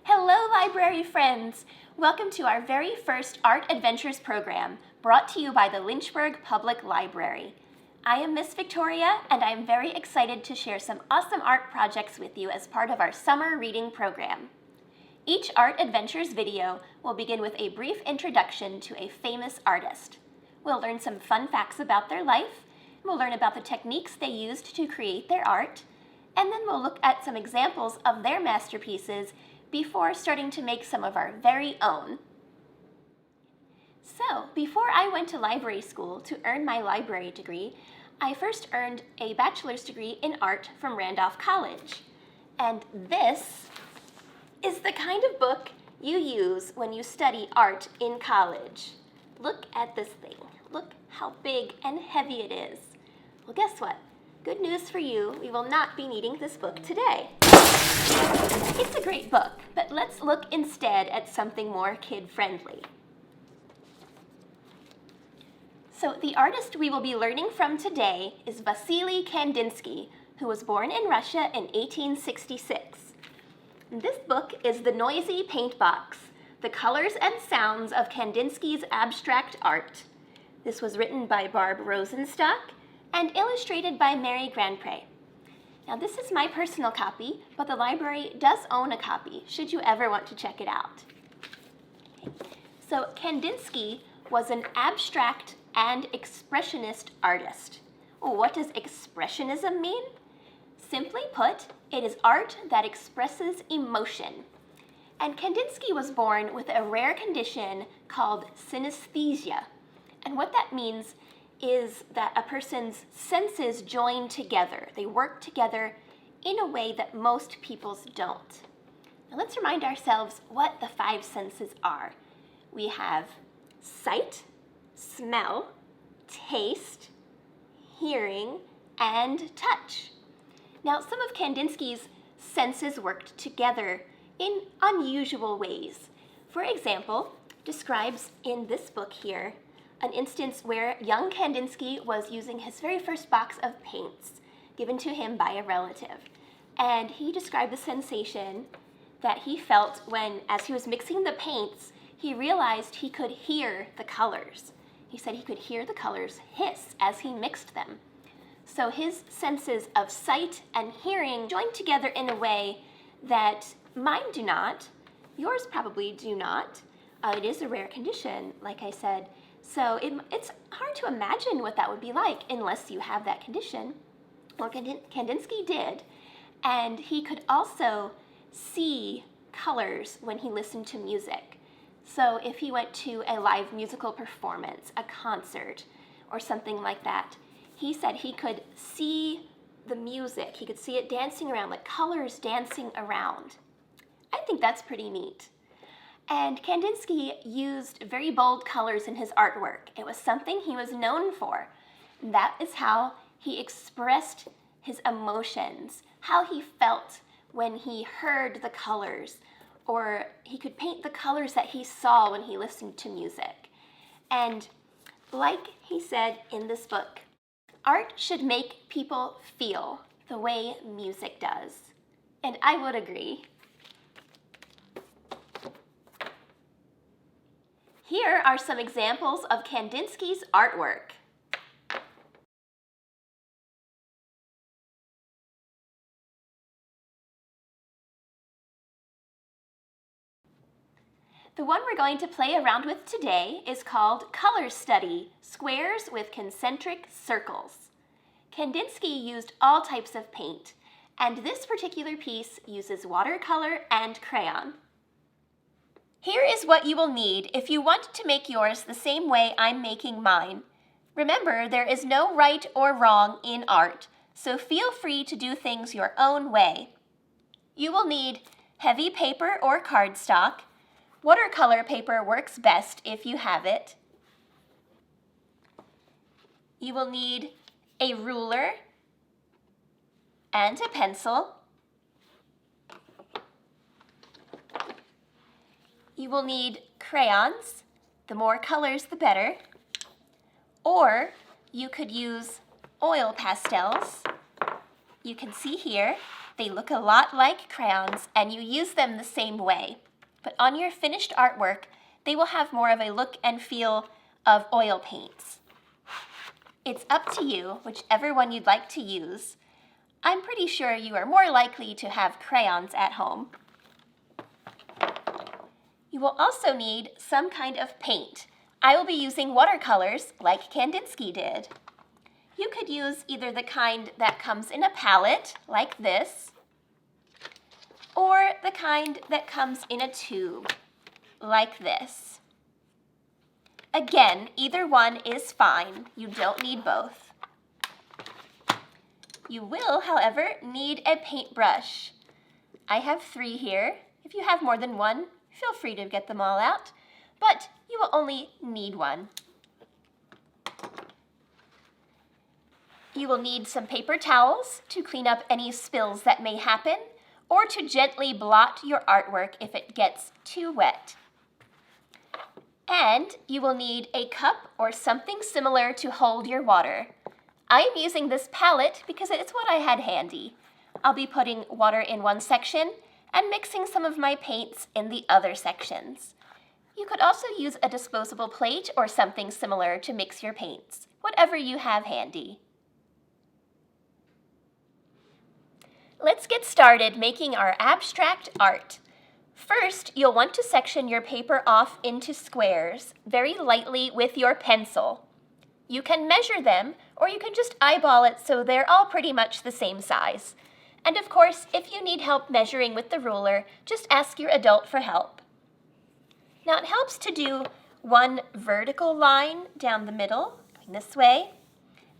Hello, library friends! Welcome to our very first Art Adventures program, brought to you by the Lynchburg Public Library. I am Miss Victoria, and I am very excited to share some awesome art projects with you as part of our summer reading program. Each Art Adventures video will begin with a brief introduction to a famous artist. We'll learn some fun facts about their life, we'll learn about the techniques they used to create their art, and then we'll look at some examples of their masterpieces before starting to make some of our very own. So, before I went to library school to earn my library degree, I first earned a bachelor's degree in art from Randolph College. And this is the kind of book you use when you study art in college. Look at this thing. Look how big and heavy it is. Well, guess what? Good news for you, we will not be needing this book today. It's a great book, but let's look instead at something more kid-friendly. So the artist we will be learning from today is Vasily Kandinsky, who was born in Russia in 1866. This book is The Noisy Paint Box, The Colors and Sounds of Kandinsky's Abstract Art. This was written by Barb Rosenstock and illustrated by Mary Grandpré. Now this is my personal copy, but the library does own a copy, should you ever want to check it out. So Kandinsky was an abstract and expressionist artist. What does expressionism mean? Simply put, it is art that expresses emotion. And Kandinsky was born with a rare condition called synesthesia. And what that means is that a person's senses join together. They work together in a way that most people's don't. Now let's remind ourselves what the five senses are. We have sight, smell, taste, hearing, and touch. Now, some of Kandinsky's senses worked together in unusual ways. For example, describes in this book here an instance where young Kandinsky was using his very first box of paints given to him by a relative. And he described the sensation that he felt when, as he was mixing the paints, he realized he could hear the colors. He said he could hear the colors hiss as he mixed them. So his senses of sight and hearing joined together in a way that mine do not, yours probably do not. It is a rare condition, like I said. So it's hard to imagine what that would be like unless you have that condition. Well, Kandinsky did, and he could also see colors when he listened to music. So if he went to a live musical performance, a concert, or something like that, he said he could see the music. He could see it dancing around, like colors dancing around. I think that's pretty neat. And Kandinsky used very bold colors in his artwork. It was something he was known for. That is how he expressed his emotions, how he felt when he heard the colors, or he could paint the colors that he saw when he listened to music. And like he said in this book, art should make people feel the way music does. And I would agree. Here are some examples of Kandinsky's artwork. The one we're going to play around with today is called Color Study, Squares with Concentric Circles. Kandinsky used all types of paint, and this particular piece uses watercolor and crayon. Here is what you will need if you want to make yours the same way I'm making mine. Remember, there is no right or wrong in art, so feel free to do things your own way. You will need heavy paper or cardstock. Watercolor paper works best if you have it. You will need a ruler and a pencil. You will need crayons. The more colors, the better. Or you could use oil pastels. You can see here, they look a lot like crayons and you use them the same way. But on your finished artwork, they will have more of a look and feel of oil paints. It's up to you, whichever one you'd like to use. I'm pretty sure you are more likely to have crayons at home. You will also need some kind of paint. I will be using watercolors like Kandinsky did. You could use either the kind that comes in a palette, like this, or the kind that comes in a tube, like this. Again, either one is fine. You don't need both. You will, however, need a paintbrush. I have 3 here. If you have more than one, feel free to get them all out, but you will only need one. You will need some paper towels to clean up any spills that may happen, or to gently blot your artwork if it gets too wet. And you will need a cup or something similar to hold your water. I am using this palette because it's what I had handy. I'll be putting water in one section and mixing some of my paints in the other sections. You could also use a disposable plate or something similar to mix your paints, whatever you have handy. Let's get started making our abstract art. First, you'll want to section your paper off into squares very lightly with your pencil. You can measure them, or you can just eyeball it so they're all pretty much the same size. And of course, if you need help measuring with the ruler, just ask your adult for help. Now it helps to do one vertical line down the middle, going this way,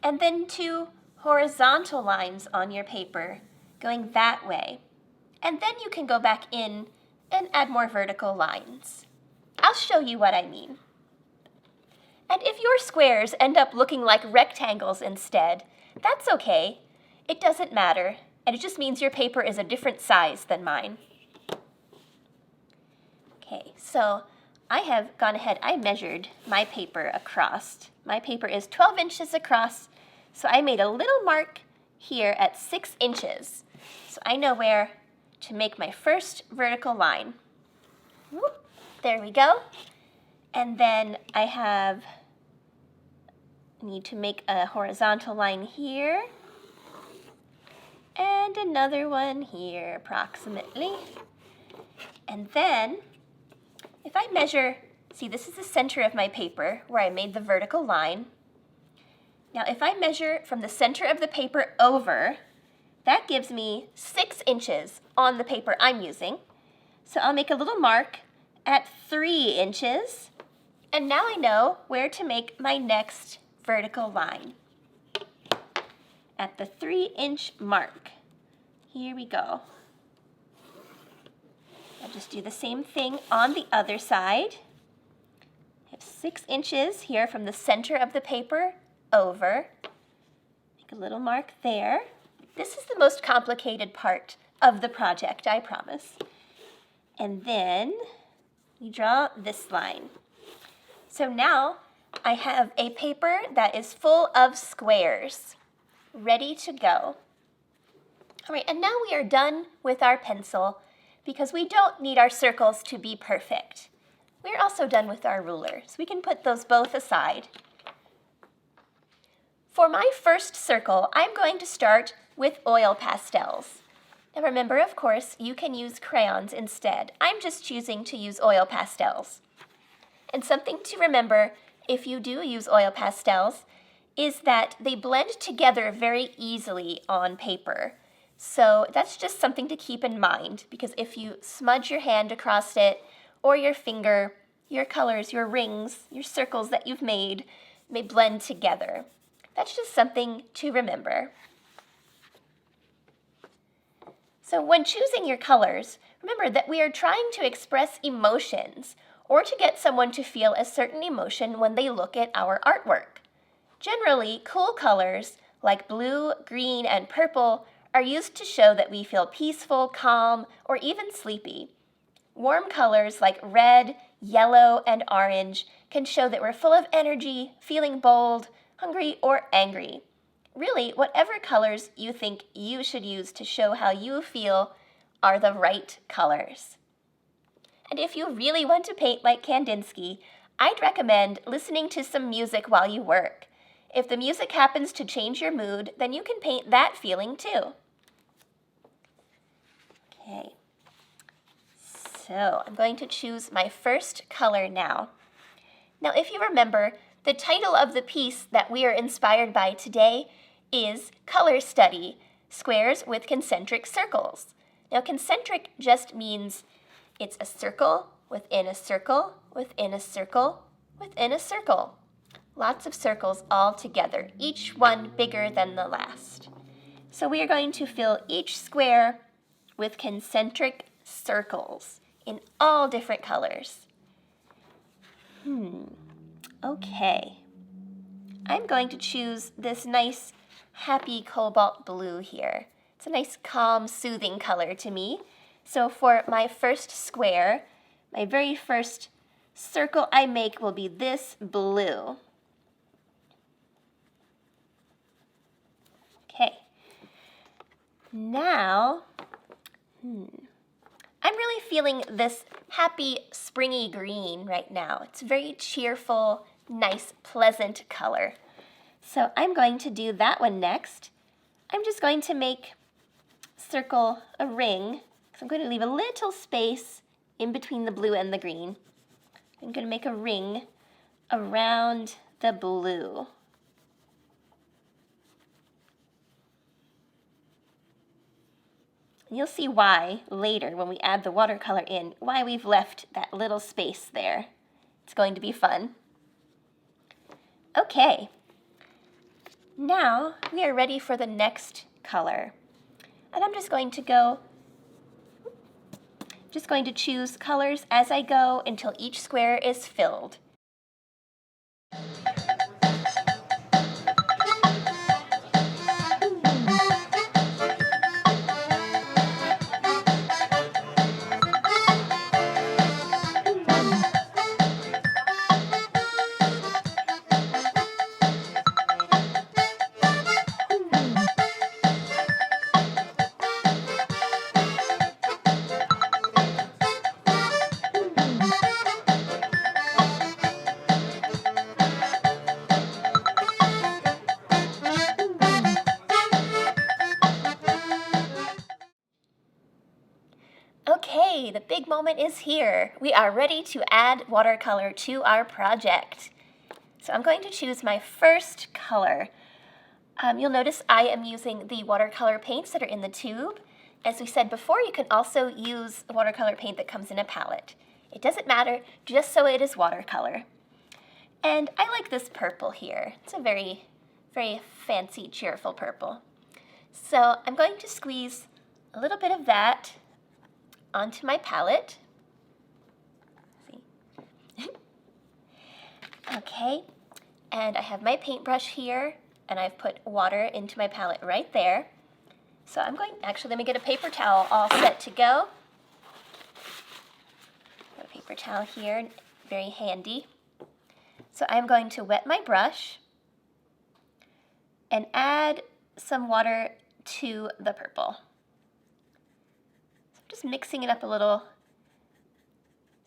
and then 2 horizontal lines on your paper, going that way. And then you can go back in and add more vertical lines. I'll show you what I mean. And if your squares end up looking like rectangles instead, that's okay. It doesn't matter, and it just means your paper is a different size than mine. Okay, so I have gone ahead, I measured my paper across. My paper is 12 inches across, so I made a little mark here at 6 inches. So I know where to make my first vertical line. Whoop, there we go. And then I need to make a horizontal line here. And another one here, approximately. And then, if I measure, see, this is the center of my paper where I made the vertical line. Now, if I measure from the center of the paper over, that gives me 6 inches on the paper I'm using. So I'll make a little mark at 3 inches. And now I know where to make my next vertical line. At the 3-inch mark. Here we go. I'll just do the same thing on the other side. I have 6 inches here from the center of the paper over. Make a little mark there. This is the most complicated part of the project, I promise. And then you draw this line. So now I have a paper that is full of squares, ready to go. All right, and now we are done with our pencil because we don't need our circles to be perfect. We're also done with our ruler, so we can put those both aside. For my first circle, I'm going to start with oil pastels. Now remember, of course, you can use crayons instead. I'm just choosing to use oil pastels. And something to remember if you do use oil pastels is that they blend together very easily on paper. So that's just something to keep in mind, because if you smudge your hand across it or your finger, your colors, your rings, your circles that you've made may blend together. That's just something to remember. So when choosing your colors, remember that we are trying to express emotions or to get someone to feel a certain emotion when they look at our artwork. Generally, cool colors like blue, green, and purple are used to show that we feel peaceful, calm, or even sleepy. Warm colors like red, yellow, and orange can show that we're full of energy, feeling bold, hungry, or angry. really whatever colors you think you should use to show how you feel are the right colors. And if you really want to paint like Kandinsky, I'd recommend listening to some music while you work. If the music happens to change your mood, then you can paint that feeling too. Okay, so I'm going to choose my first color now. Now, if you remember, the title of the piece that we are inspired by today is Color Study, Squares with Concentric Circles. Now, concentric just means it's a circle within a circle within a circle within a circle. Lots of circles all together, each one bigger than the last. So we are going to fill each square with concentric circles in all different colors. Okay. I'm going to choose this nice happy cobalt blue here. It's a nice calm, soothing color to me. So for my first square, my very first circle I make will be this blue. Okay. Now, I'm really feeling this happy, springy green right now. It's a very cheerful, nice, pleasant color. So I'm going to do that one next. I'm just going to circle a ring. So I'm going to leave a little space in between the blue and the green. I'm going to make a ring around the blue. And you'll see why later when we add the watercolor in, why we've left that little space there. It's going to be fun. Okay, now we are ready for the next color. And I'm just going to choose colors as I go until each square is filled. Okay, the big moment is here. We are ready to add watercolor to our project. So I'm going to choose my first color. You'll notice I am using the watercolor paints that are in the tube. As we said before, you can also use watercolor paint that comes in a palette. It doesn't matter, just so it is watercolor. And I like this purple here. It's a very, very fancy, cheerful purple. So I'm going to squeeze a little bit of that onto my palette. See? Okay, and I have my paintbrush here, and I've put water into my palette right there. So I'm going, actually let me get a paper towel all set to go. Got a paper towel here, very handy. So I'm going to wet my brush and add some water to the purple. Just mixing it up a little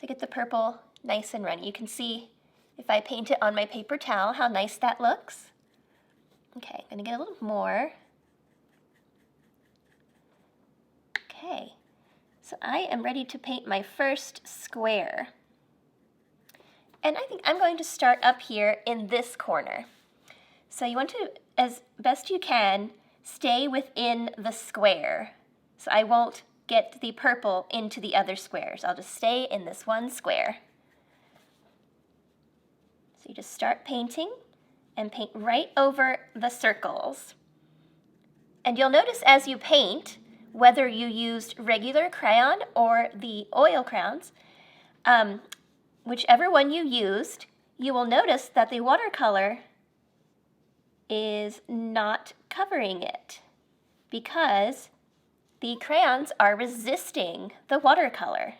to get the purple nice and runny. You can see if I paint it on my paper towel how nice that looks. Okay, I'm going to get a little more. Okay, so I am ready to paint my first square. And I think I'm going to start up here in this corner. So you want to, as best you can, stay within the square. So I won't get the purple into the other squares. I'll just stay in this one square. So you just start painting and paint right over the circles. And you'll notice as you paint, whether you used regular crayon or the oil crayons, whichever one you used, you will notice that the watercolor is not covering it because the crayons are resisting the watercolor.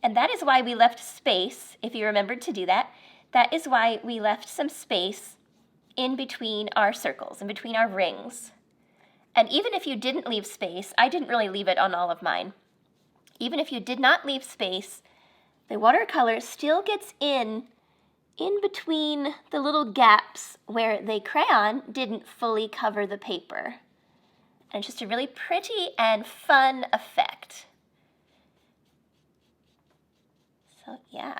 And that is why we left space, if you remembered to do that. That is why we left some space in between our circles, in between our rings. And even if you didn't leave space, I didn't really leave it on all of mine. Even if you did not leave space, the watercolor still gets in between the little gaps where the crayon didn't fully cover the paper. And it's just a really pretty and fun effect. So yeah.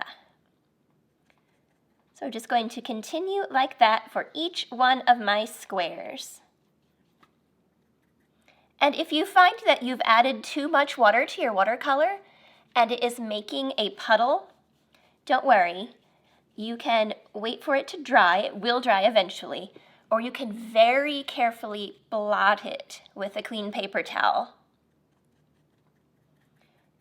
So we're just going to continue like that for each one of my squares. And if you find that you've added too much water to your watercolor and it is making a puddle, don't worry. You can wait for it to dry. It will dry eventually. Or you can very carefully blot it with a clean paper towel.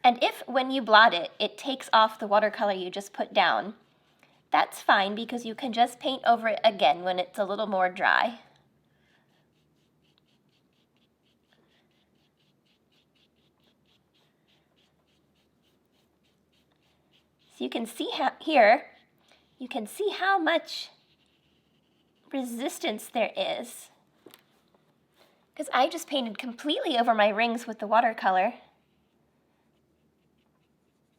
And if when you blot it, it takes off the watercolor you just put down, that's fine because you can just paint over it again when it's a little more dry. So you can see here, you can see how much resistance there is. Because I just painted completely over my rings with the watercolor.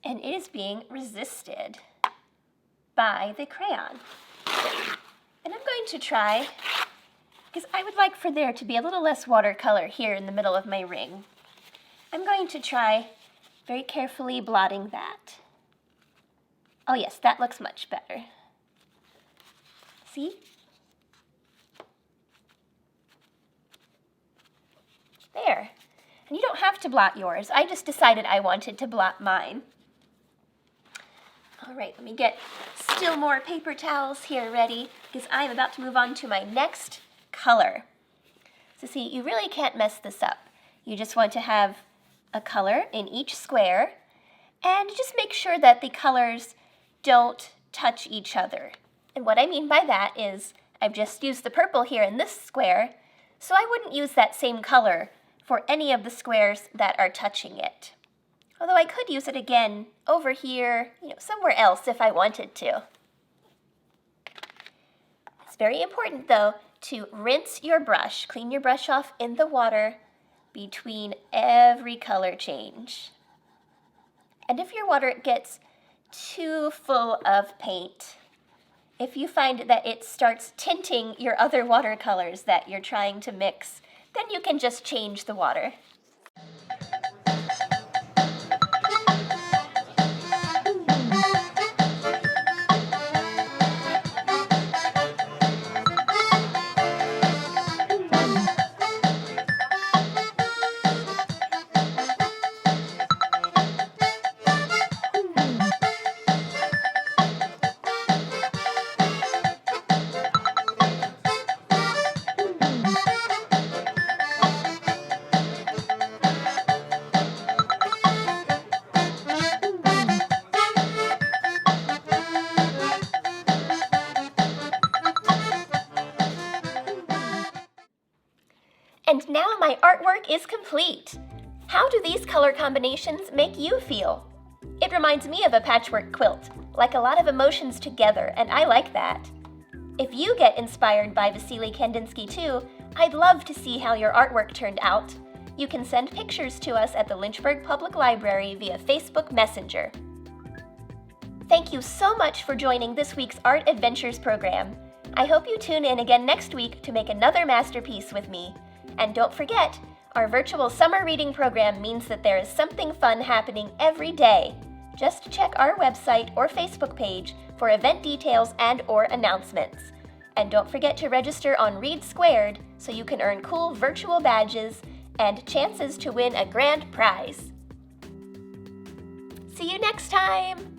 And it is being resisted by the crayon. And I'm going to try, because I would like for there to be a little less watercolor here in the middle of my ring. I'm going to try very carefully blotting that. Oh yes, that looks much better. See? There. And you don't have to blot yours. I just decided I wanted to blot mine. All right, let me get still more paper towels here ready because I'm about to move on to my next color. So see, you really can't mess this up. You just want to have a color in each square and just make sure that the colors don't touch each other. And what I mean by that is I've just used the purple here in this square, so I wouldn't use that same color for any of the squares that are touching it. Although I could use it again over here, somewhere else if I wanted to. It's very important though to rinse your brush, clean your brush off in the water between every color change. And if your water gets too full of paint, if you find that it starts tinting your other watercolors that you're trying to mix, then you can just change the water. And now my artwork is complete. How do these color combinations make you feel? It reminds me of a patchwork quilt, like a lot of emotions together, and I like that. If you get inspired by Vasily Kandinsky too, I'd love to see how your artwork turned out. You can send pictures to us at the Lynchburg Public Library via Facebook Messenger. Thank you so much for joining this week's Art Adventures program. I hope you tune in again next week to make another masterpiece with me. And don't forget, our virtual summer reading program means that there is something fun happening every day. Just check our website or Facebook page for event details and/or announcements. And don't forget to register on Read Squared so you can earn cool virtual badges and chances to win a grand prize. See you next time!